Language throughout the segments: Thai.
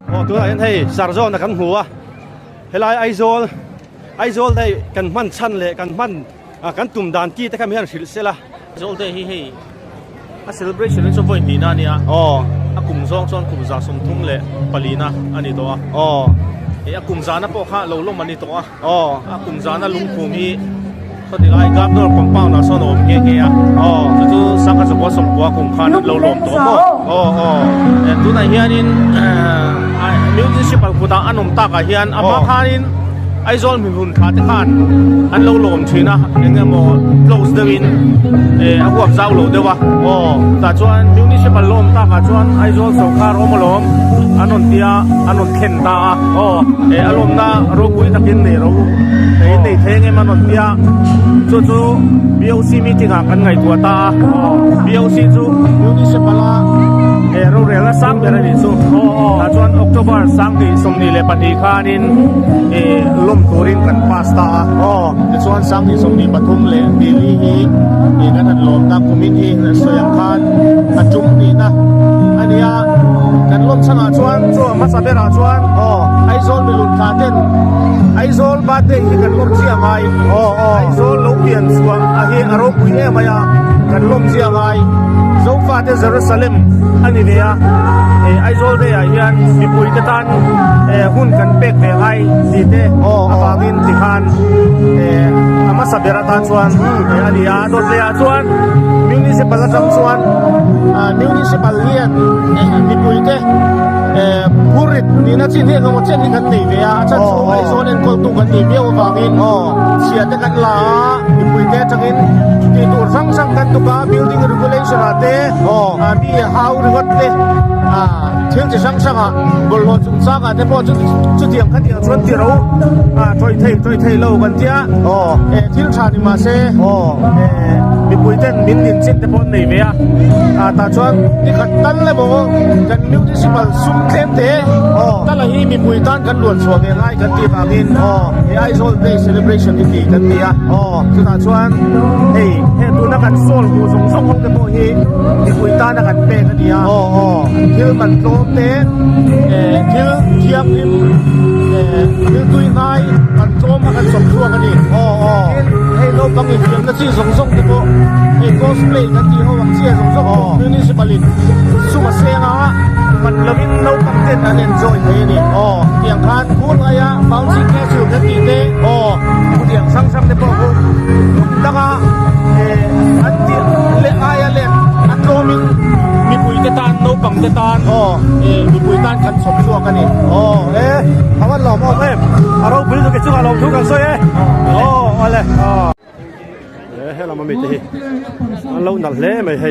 โอ้ตัวนั้นให้สารโซนกันหัวเฮลายไอโซลได้กันมันชันเลยกันมันกันตุ่มดานกี้แต่ก็ไม่เห็นสิเสละโซลได้ให้celebration นี่ชอบวันนี้นะเนี่ยอ๋อกลุ่มซ้อนกลุ่มจ่าสมทุ่งเลยปลีนะอันนี้ตัวอ๋กลุ่มจ่านะพวกข้าเราลงมันนี่ตัวอ๋กลุ่มจ่านะลุงภูมิเขาที่ไล่กับโดนปองเป้านะสนมเงี้ยจู่สังกัดสปอร์ตสมบัติกลุ่มข้านั้นเราลงตัวมั้งตัวไหนเฮียนินมิวสิชปัลกุฎาอันนมตากเฮียนอามาข้านินไอโซลมีหุ่นขาดขันอันเราลมชีนะยังไงโม close the win อาพวกเจ้าโลเดียววะแต่ชวนมิวนิชปัลลมตากชวนไอโซลสงครามลมอันนนเตียอันนนเข็นตาอารมณ์น่ะรู้กุยตะกินเนี่ยรู้ในเทงมันนนเตียจู่BOC meeting กันไงตัวตาBOC จู่มิวนิชปัลเราเรียกสังเดือนนี้สู้แต่ชวนออกตุลาสังที่สมนิเลปฏิคานินลมตัวริงกันพาสต้าแต่ชวนสังที่สมนิปฐุมเลดีลีฮีกันหันลมตาคุมินฮีสยังคานอันจุมนี่นะอันนี้กันลมชนะชวนมาสับเบราชวนไอโซลไปลุนคาเดนไอโซลบาดเดย์กันลมเสียงไงไอโซลลมเปลี่ยนส่วนอารมณ์คุยมายากันลมเสียงไงโซฟาเดเยรูซาเล็มอันนี้เนี่ยไอโซลเดียยันมีปุยกตันหุ่นกันเป็กเบงไอดีเดอาบาวินติคันอามาสับเบราตันส่วนอันนี้โดนเลียส่วนมิวนิสิปัลจังส่วนมิวนิสิปัลเลียนมีปุยเดพูริตนี่นะที่เรียกว่าเช่นนี้กันตีเวียฉันโซ่ไอโซนเอ็นกอลตุกันตีเวียว่าบาวินเสียแต่กันลามีปุยเดจังอินที่ตัวสังกันตุกา building regulation อาเต้มี how หรือว่าเต้เที่ยงจะสังบอลจุดสังแต่พอจุดเที่ยงกันเดียวชวนที่เราถอยเทเรากันเจ้าที่ชาดิมาเซ่มีปุยเต้นมินดินเซ็ตแต่พอในเวียแต่ชวนนี่กันตั้งเลยบอกกันมิวนิสิปัลซุ่มเต็มเต้ตั้งเลยมีปุยตันกันล้วนสวมง่ายกันที่บาวินไอโซลเดย์เซเลบรชั่นที่กันเดียคือแต่ชวนตัวนักการโซลกูส่งส่งของเดโมฮีมีปุยตันนักการเป็นกันเดียที่มันโตเต้ที่เทียบอิมที่ตุยง่ายกันโจมกันส่งชัวกันนี่ให้โลกบางอีกอย่างนั้นที่ส่งเดโมโคสเพลย์กันที่เขาหวังเชียร์ส่งมิวนิสิปัลินสุมาเซียนะมันละวินโลกกันเต้นอันเอ็นจอยเลยนี่อย่างคานพูดอะไรอะบางสิ่งแค่สื่อกันตีเต้พูดอย่างสังเดโมดังอ่ะอันที่เล่นอะไรเล่นอันโนมิมีปุยเตตันโนปังเตตันมีปุยตันกันสมชัวกันนี่คำว่าหล่อมากเลยเราบุรีตัวเกจุกเราทุกกันซวยอะไรให้เรามาไม่ได้เราหนักเล่ไม่ให้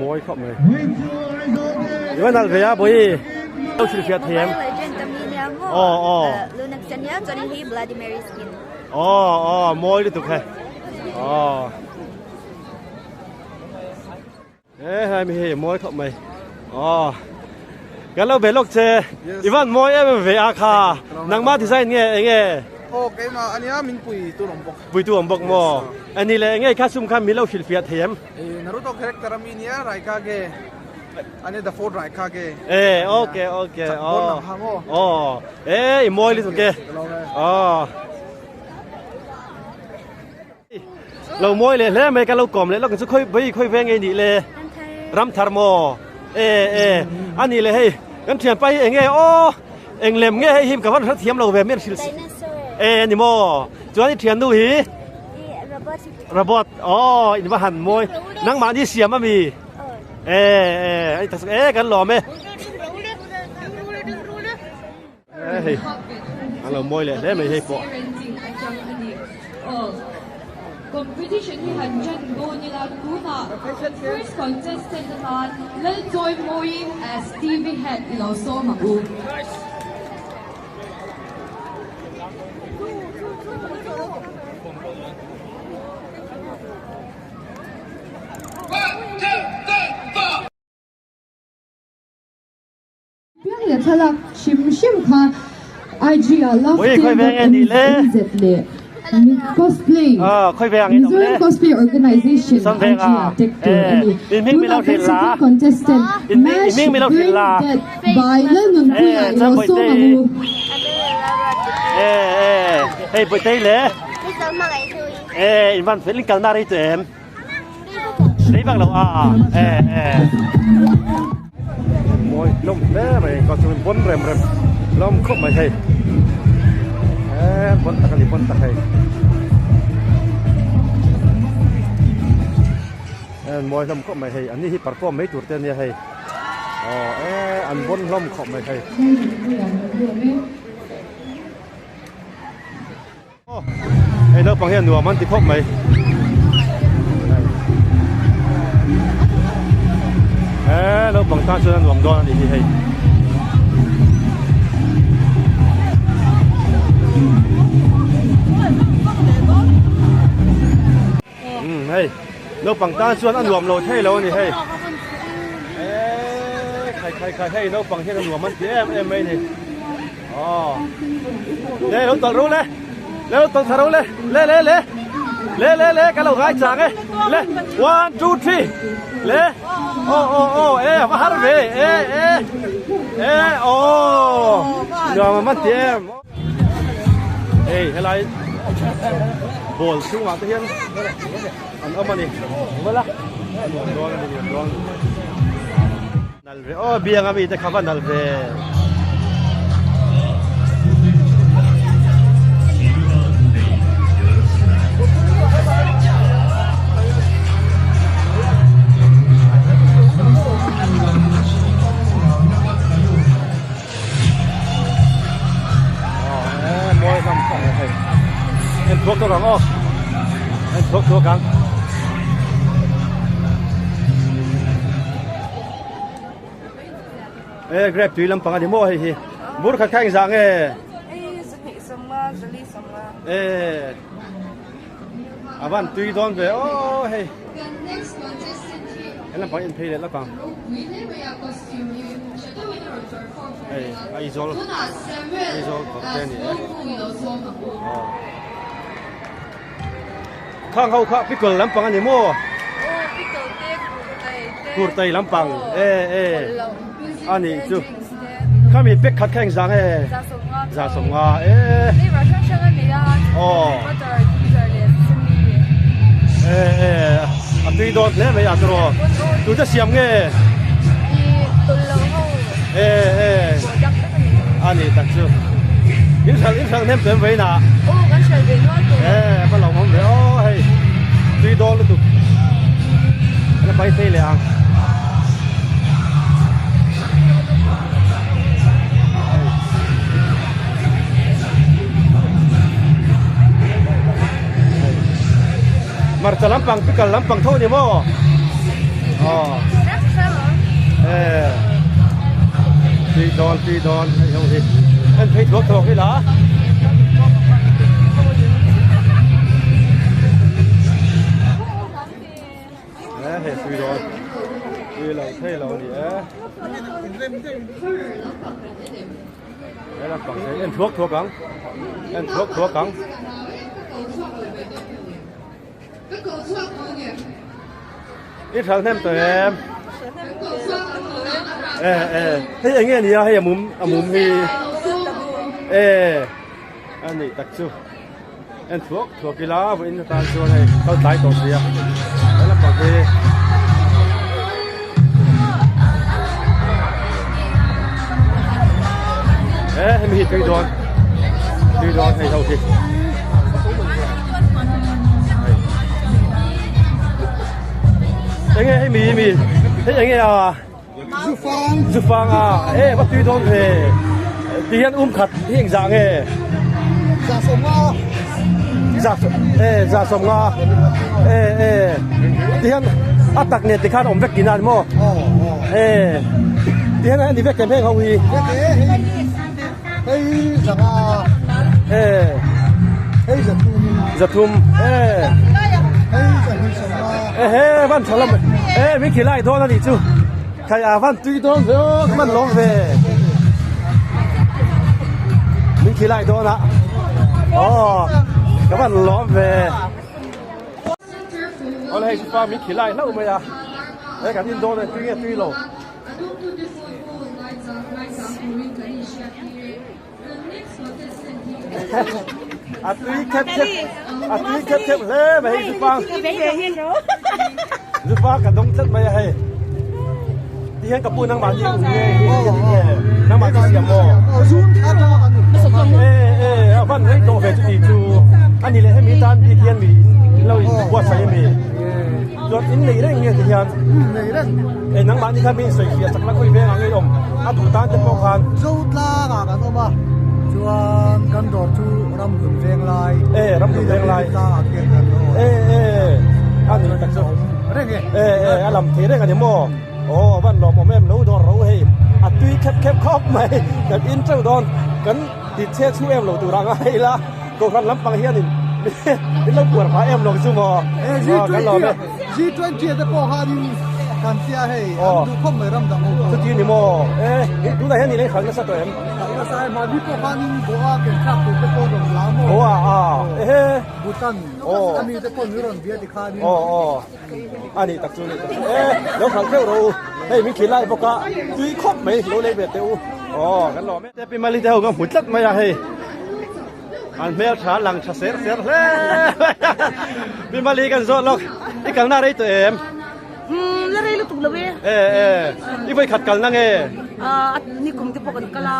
มวยเข้ามายังไม่หนักเลยอ่ะบุยเราชิลเฟียเทียมลูนักเซนยาจอนี่ฮีบลาดิเมริสกินมวยดิตุกให้ให้ไม่ให้มวยเข้ามากันเราเบลกเจอีวันมวยเวอาคานังมาที่ไซน์เงี้ยโอเคมาอันนี้มินปุยตัวหลงบกปุยตัวหลงบกมออันนี้เลยไงข้าซุ่มข้ามีเล่าชิลเฟียเทียมนารุโตะคาแรคเตอร์มีเนียไรคาเกอันนี้ the fourth ไรคาเกโอเคมวยลิสุเกเรามวยเลยแล้วไม่กันเรากล่อมเลยเราก็จะค่อยแวงไงนี่เลยรำทาร์โมอันนี้เลยให้กันเทียมไปเองเอ็งเล็มเงี้ยให้หิมกับว่าเทียมเราแบบเมียนชิลนี่โมจวนนี่เทียนดูหีระเบิดอินว่าหันมวยนังมาที่เสียมามีไอ้ตักกันหล่อไหมเรามวยเลยได้ไม่ให้ปะcompetition ni hanjan go nila tuna first contestant naman lal joy moim as TV head iloso mabu Biang ya thalak shim kha IG love Oi khoi veng ani le cosplay ค่อยแพงนี่ตรงนี้ Mizoram Cosplay Organization Sampai Asia ah. Tektur Eh, Ani Iming Milau Tuna Sila. Pacific contestant Iming match Milau brain Sila. dead by Lennon Kuya Sampai Iloso teh. Mamu เฮ้ยไปเตะเลย Đi sớm mà ngày xui. อินวันเฟลิกันนาริเตมนี่บางเราโอ้ยลมแม่ไปก็จะเป็นบนเร็มลมครบไม่ใช่บนตะกันบนตะไคมวยลมครบไม่ใช่อันนี้ที่ปรากฏไม่ถูกเต้นเนี่ยให้อันบนลมครบไม่ใช่ไอ้เลิกฟังเห็นหนัวมันติดครบไหมเลิกฟังตาชวนหนัวดอนนี่ที่ให้เฮ้ยเลิกฟังตาชวนอันหนัวโลดให้แล้วนี่ให้ใครให้เลิกฟังเห็นหนัวมันเอ็มไม่นี่เนี่ยเราต้องรู้เลยแล้วต้องสรุปเลยเล่กันเราไงจังเล่ one two three เล่โอ้มาฮาร์เว่โอ้เดี๋ยวมันเตรียมอะไรบอลสูงอ่ะที่เห็นอันเอามานี่มาละดวงนัลเวเบียงอ่ะมีแต่คำว่านัลเวพวกตัวกังพวกตัวกังเกรบตุยลำปังอันนี้โม่ให้ฮีบุรุษข้างๆสั่งอาวันตุยโดนไปโอ้เฮ้ยลำปังอินเพลย์ลำปังไอโซลของเจนี่ข้างเขาพิกลลำปังอันนี้โม่กูร์ไตลำปังอันนี้จูข้ามีเป็กขัดแข่งสังจะส่งว่าอันนี้โดนเล่ไม่อยากรู้ดูจะเสียมไงอันนี้ตัดจูยิ่งสั่งเน้นเต็มไว้นะมันหลงมันเลยโอ้เฮ้ยตีโดนเลยตุ๊กแล้วไปเตะเลยอ่ะมาจะลำปังพิกัดลำปังเท่านี้มั้งตีโดนให้เขาทีเอ็นเพชรรถทองให้ละเฮ้ยตีโดนเราเท่เราดิลำปังเอ็นทั่วกังนี่ทางแนมเต็มให้อย่างเงี้ยนี่ให้มุมที่อันนี้ตักชูอันทั่วกีฬาบนอินเตอร์ตาชัวร์ให้เขาตายต่อเสียแล้วปากที่ให้มีตีโดนให้เขาทีอย่างเงี้ยให้มีให้อย่างเงี้ยจุฟังวัตถุต้นที่ยันขัดที่ยังสั่งจะสมงาที่ยันอัตตักเนี่ยที่ข้าอมเวกกินนานมั้งที่ยันนี่เวกกันเพ่งเขาวีจะทุ่มบ้านฉลามไม่ขี้ไล่โดนแล้วดิจูใครบ้านตุยโดนมันร้องไม่ขี้ไล่โดนละ các bạn lóm về ở đây chúng ta mình chỉ lại lâu mày à đấy cả tin đồn này tuy lâu tuy kép lẽ mày giúp phang cả đông chất mày hayที่เห็นกับปูนังบานยิงนังบานเสียมโมฟันให้โตเฟจุดีจูอันนี้เลยให้มีทานพี่เทียนมีเราวัดใส่มีจนอินนี่ได้เงี้ยที่ยันนังบานนี่ถ้ามีสวยเขียสักนักคุยเพ่งอะไรอมอาดูตานจะพอคันจูตลากันออกมาจวนกันโดดจูรำหุ่นเพลงลายรำหุ่นเพลงลายอันนี้ตักสู้เรื่องไงอารมณ์เทได้กันยังโมโอ้บ้านหลอมแม่รู้ดอนรู้ให้ตุยแคบครอบไหมกันอินเจ้าดอนกันติดเชื้อชูเอ็มหลงตัวรังไงล่ะก็รันล้ำปังเฮียนี่นี่เราปวดขาเอ็มหลงซูโม่กันหลอมเนี่ยG20จะพอหาดิกันเสียให้ดูข้อมือรำดังสุดที่นี่โม่ดูได้เห็นนี่เลยขังกันสักตัวเอ็มก็ใส่มาดิพอหาดิบัวเก็บข้าวตัวเป็นตัวดงล้างโม่บัวบุตันอันนี้จะคนรุ่นเบียดิคานี่อันนี้ตักจูนี่แล้วขังเที่ยวเราให้มีขีดไล่ปกะตุยครบไหมรู้เลยเบ็ดเตียวกันหลอมแต่เป็นมาลิเดียวก็หุ่นจัดไม่ได้อันเมื่อช้าหลังเสียเลยเป็นมาลีกันโซนล็อกอีกกันหน้าได้ตัวเอ็มแล้วอะไรลูกตุ่มเลยอีไปขัดกันนั่งนี่คุมที่ปกันกะลา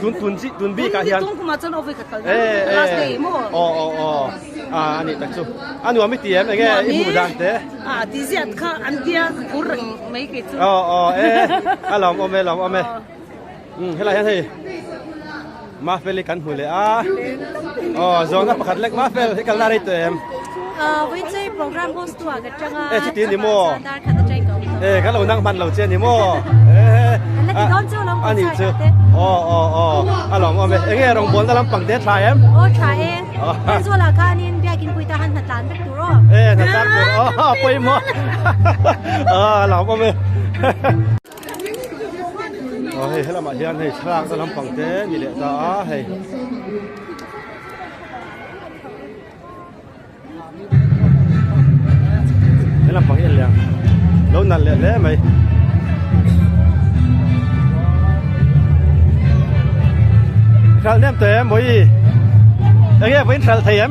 ตุนบีกันยันตุนคุมาจนเอาไปขัดกันลาสเตย์มั้งอันนี้ตั้งสู้อันนี้ว่าไม่เตี้ยไงอีมูดันเต้ที่เสียดค่ะอันเดียกูรังไม่เกิดลองเอาไหมให้ไรให้มาเฟลิกันหุ่นเลยจงนับประคัดเล็กมาเฟลให้กันลาได้ตัวเอ็มวันนี้โปรแกรมโฮสต์ตัวกันจังชิตีนี่โม่กันเรานั่งบันเราเจนี่โม่อันนี้เจ้าลองเอาไหมลองบอลตะลำปังเตะทรายเอ็มทรายเองเป็นส่วนราคานี่เบียกินคุยตาหันหัดตานเป็นตัวหัดตานตัวไปหมดลองเอาไหมเฮ้ยเรามาเฮียนให้ช่างตะลำปังเตะนี่แหละจ้าเฮ้ยให้ลำปังเฮียนเลยแล้วนั่นแหละไหมคราวนี้เตะมวยอย่างเงี้ยเป็นคราวเทียม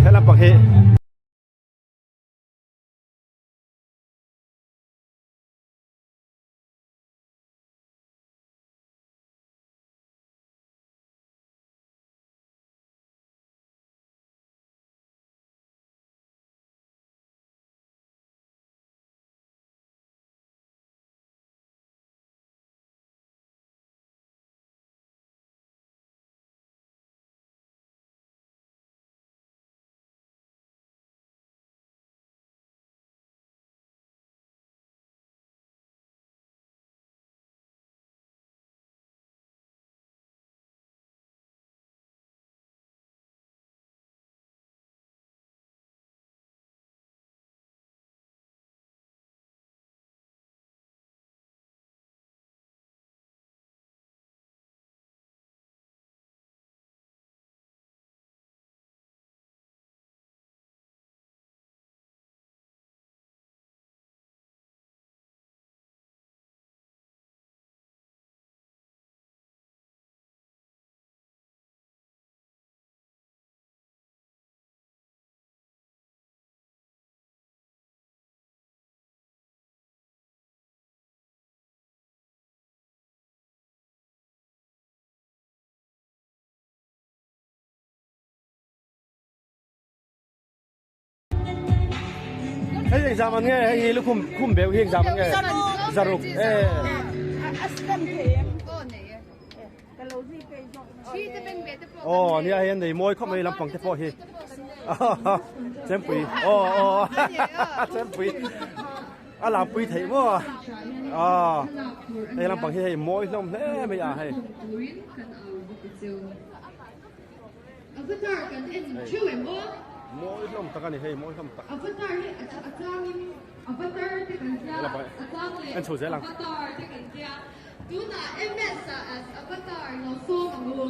ให้ลำปังเฮียให้ยังzamanไงให้ลูกคุ้มเบลให้ยังzamanไงสรุปนี่เห็นในมวยเข้ามาลำปังเฉพาะเฮเซมปีเซมปีลำปีไทยมั้งให้ลำปังให้มวยลมไม่อยากให้ม mỗi lom tắc này hay mỗi lom tắc Avatar hi achangin Avatar te kan tia achang le Anh chủ dễ làm. Avatar te kan tia tuna MS as Avatar no so amu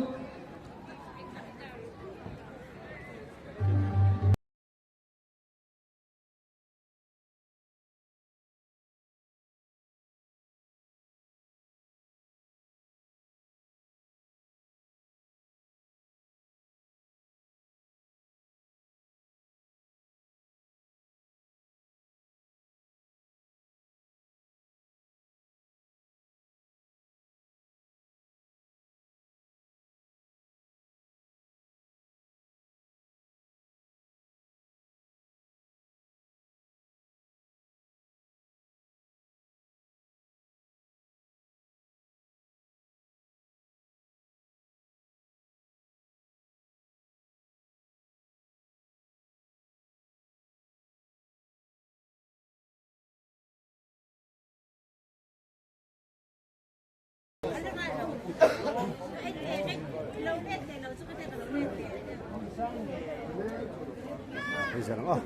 bây giờ nó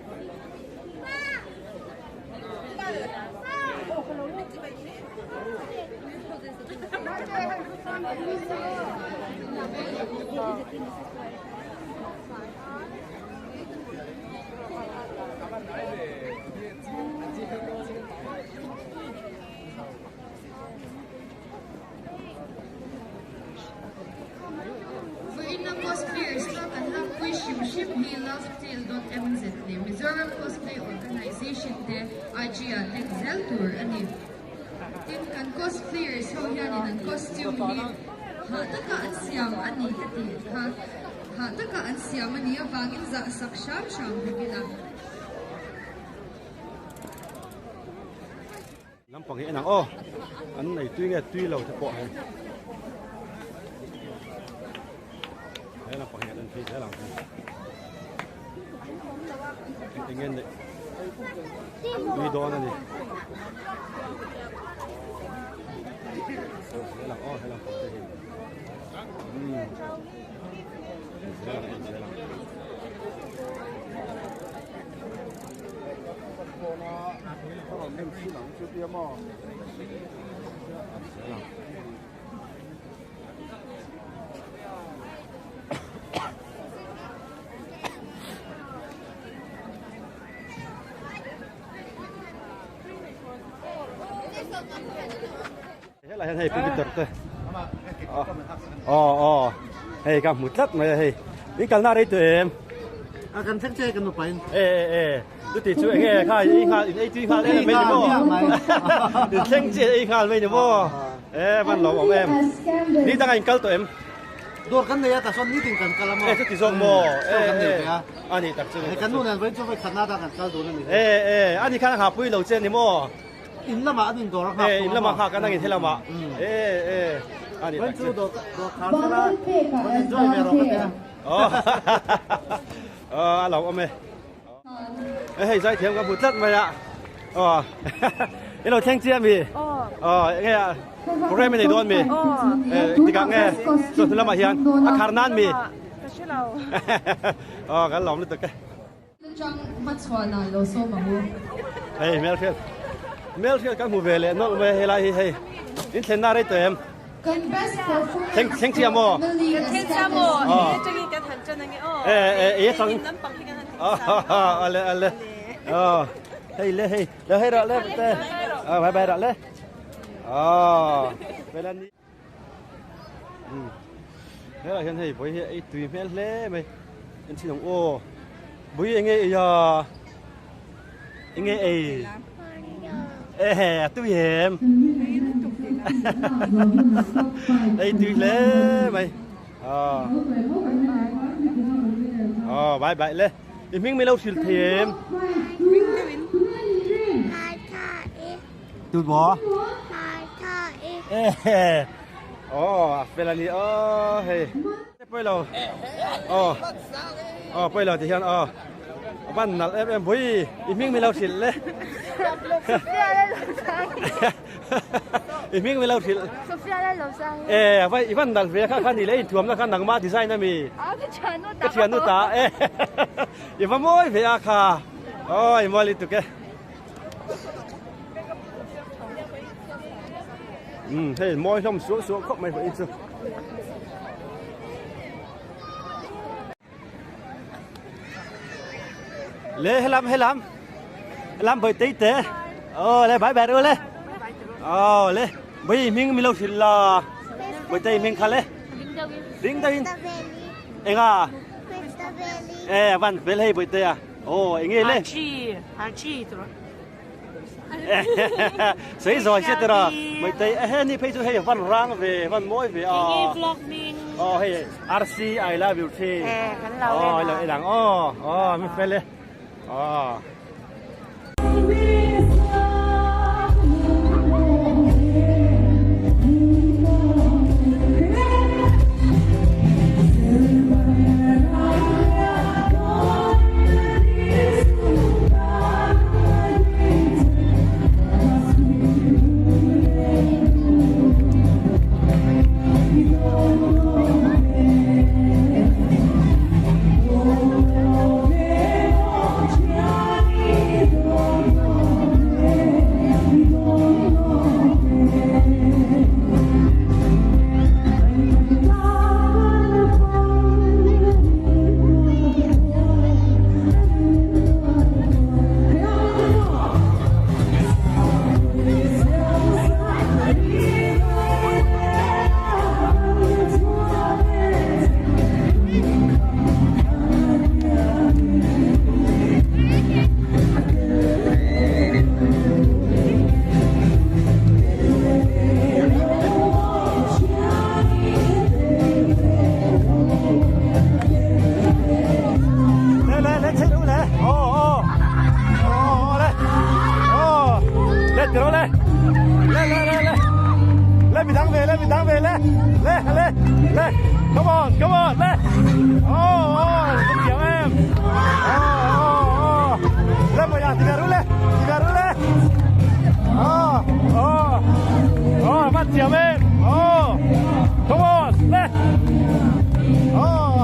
Marina cosplayers kan hapui shimshim hi love till .mz ne Mizoram Cosplay Organization te Ajia Excel Tour ani tim kan cosplayers ho hianin an costume hi ha taka an siam ani kati ha taka an siam ani awangin za sak sham sham bigila nắm bằng cái nào ô anh này tuy lầu thật bộ này thế là bằng cái đơn phi thế làm tình nhân đấy tuy đó này thế là ô thế là bằng cái hình thế là thế là hay cũng bị tật hay cầm một lát mà hay đi cầm ra đây tụi em akan sekce kan lupain tôi thì chú nghe khai ý khai ý chú khai đây là mấy đứa thanh chế ý khai mấy đứa văn lòng của em đi tăng anh câu tụi em dor kan ya ta son ni ting kan kalamo tôi thì dùng mò anh đi tập trung kan nu nan ven cho vai Canada kan kal do ni anh đi khai học vui đầu tiên thì mò in lama adin dor ha in lama khai cái này thế là mà anh đi ven chu do khal sala kon enjoy me ro ka lòng ông ê giới thiệu cái bút rất mày ạ cái đầu thanh chia mì nghe à program này đón mì thì cả nghe rồi thứ mà hiền khả năng mì cái lòng được cái trong mắt xóa nào lo so mà mua Melfield các mùa về lệ nó về hay đến thế nào đấy tụi em thanh chia mò天下么？你这个跟很真的ale hey le hey le hey ra le te bye bye ra le vậy là thế là hiện nay với ấy tùy mẹ le mày anh chị đồng ô với anh ấy anh ấy tùy em đây tùy le mày bye bye le thì mình mới lâu xịt thêm tụi bò về là gì hey bây giờ bây giờ thì hiện วันนัลem vui iming mình lâu thịt lên iming mình lâu thịt Sophia lên lầu sang. vậyวันนัลvề khăn đi lấy thuốc nó khăn nặng mà design này mi cái chuyện nó ta Ivan môi về à kha ôi môi đi tụi cái thế môi không xuống không mày phải ít xuống lê hay làm bởi tí tế lê bãi bè rồi lê lê bây mình lâu thì là bởi tay mình khá lê đính tay anh à văn về lê bởi tay à anh nghe lê sấy rồi chết rồi bởi tay ni phải cho hay văn rang về văn mỗi về hay RC I love you too là đằng mình phải lê Let me down there, come on, let. Không hiểu em. Let me down, tiga rule. Bắt chiếm em. Come on, let.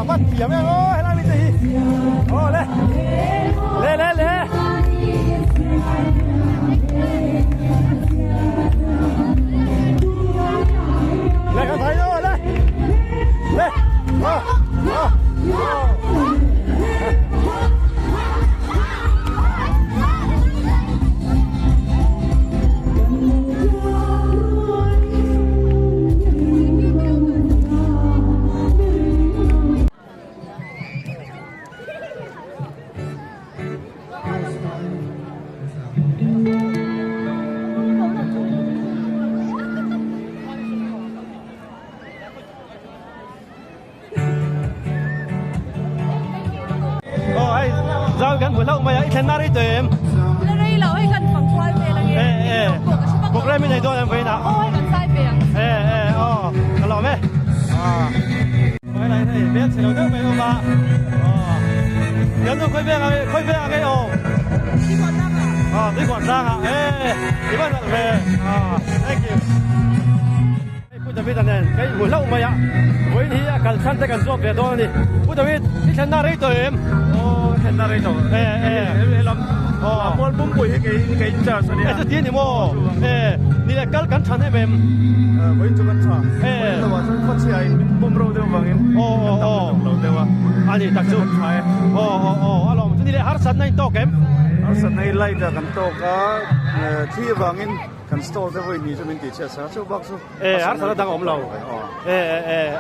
Bắt chiếm em, làm gì? Let. Lên cái thấy rồi lên giao gần buổi lâu mà ít lần nào đi tìm Lên đây là ai cần phòng quay về là nghe cuộc đây mình này rồi em về nào ôi cần sai về cái lò mẹ cái này thì biết sẽ đầu nước về không ạ nhớ tôi khơi về cái đi quản giang đi bạn về thank you David anh cái buổi lâu mà ạ với thì cần săn tay cần giúp về thôi đi David ít lần nào đi tìm hiện tại rồi em làm muốn bung bụi cái chờ sao đi tiền thì mua đi là cắn chắn hay em với chúng anh chọn là vào trong phát triển bung râu đều vàng em lâu đều à anh đi đặc dụng alo chúng đi là hát sẵn này to kém hát sẵn này lại là cần to có thi vàng em cần store cho với mình cho mình chia sẻ cho bác số hát sẵn đang ổn lâu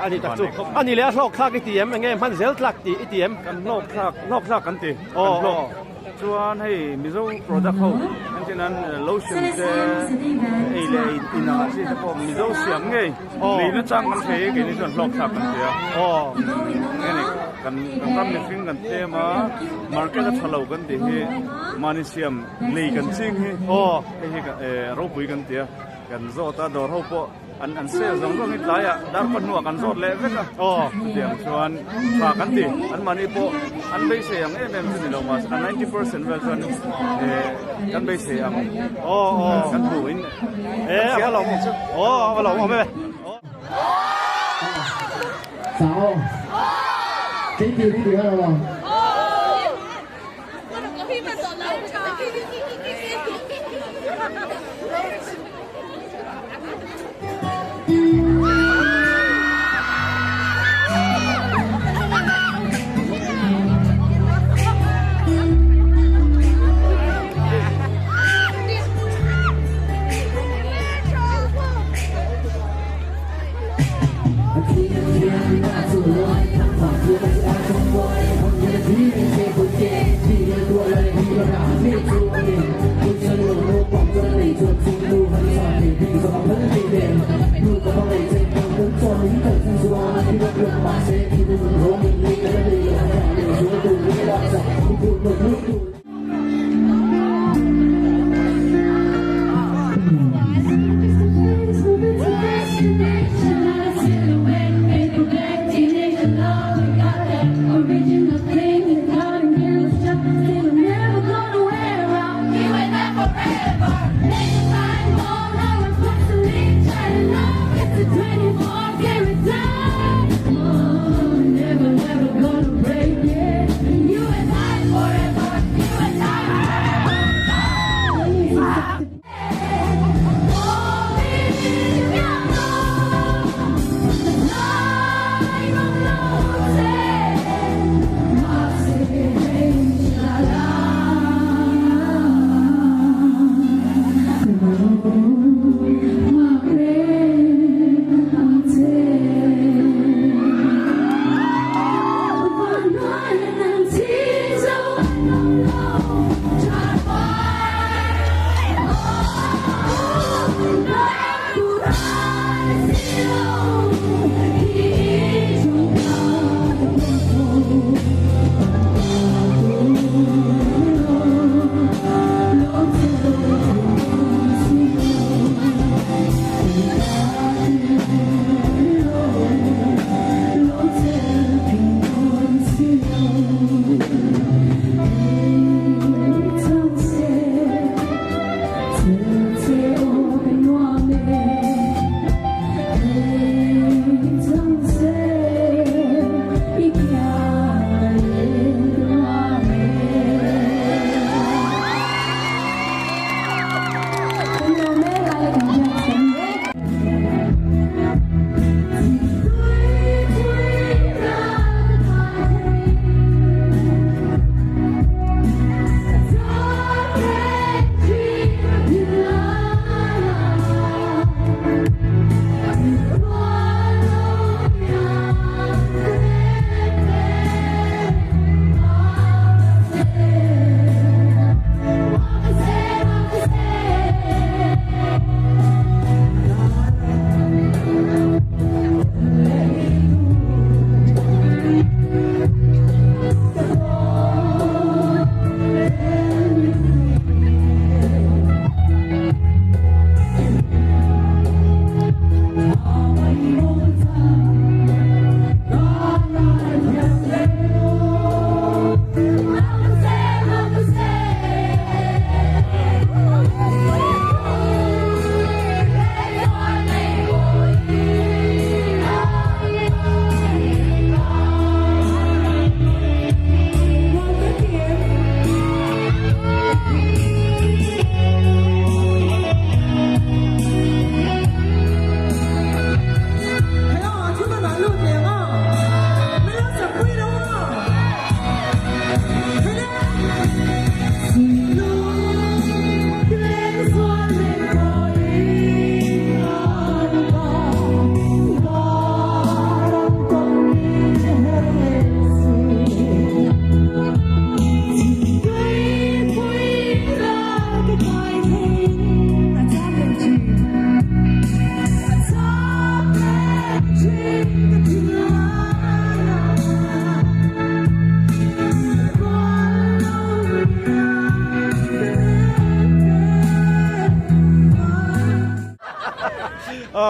anh đi đặc dụng anh đi là lọc khác cái tiền anh em hắn dễ lắc tiền cần lọc khác cần tiền cho anh hay mình dùng product hậu anh chỉ nên lotion để lấy in là gì đó mình dùng xiêm ngay lấy nó trang cần thế cái này chọn lọc khác cần tiền cái này cần tâm mình phim cần thế mà market là thầu cần thế magnesium lấy cần xinh cái rau bụi cần tiền cần do ta đồ rau po อันเซลสังก็มิดหลายอ่ะดาร์คนหัวกันโซดเล็กนะ อ๋อ เดี๋ยวชวนฝากกันดิอันมันนี่โปอันไม่เสียงเอ็มสิโลมาอัน90%เวลชวนกันไม่เสียง อ๋ออ๋อ กันถูอิน เอ๊ะเอาลองอ๋อเอาลองเอาไม่ไป สาวที่ดีที่ดีให้ระวัง พี่มาสอนเราใช่ไหม ที่เรียนหน้าสู่ลอยฝากคือมันอาจงไว้ทำอย่างที่เป็นเกมคนเก่งที่เรียนตัวอะไรที่ระดับที่ตัวเอง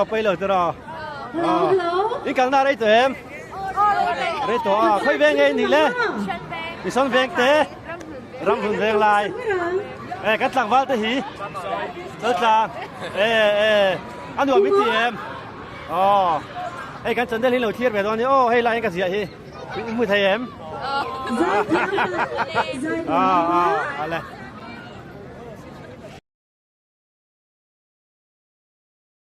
ไปเลยตัวรออีกครั้งหน้าได้ตัวเอ็มได้ตัวค่อยแบ่งเองนี่เลยมีซ้อนแบ่งเตะรำหุ่นแรงลายกัดหลังว่าตะหีตัวจางอันนี้ว่ามิติเอ็มกันจนได้ลิ้นเราเทียบไปตอนนี้ให้ลายกันเสียมือไทยเอ็มอะไร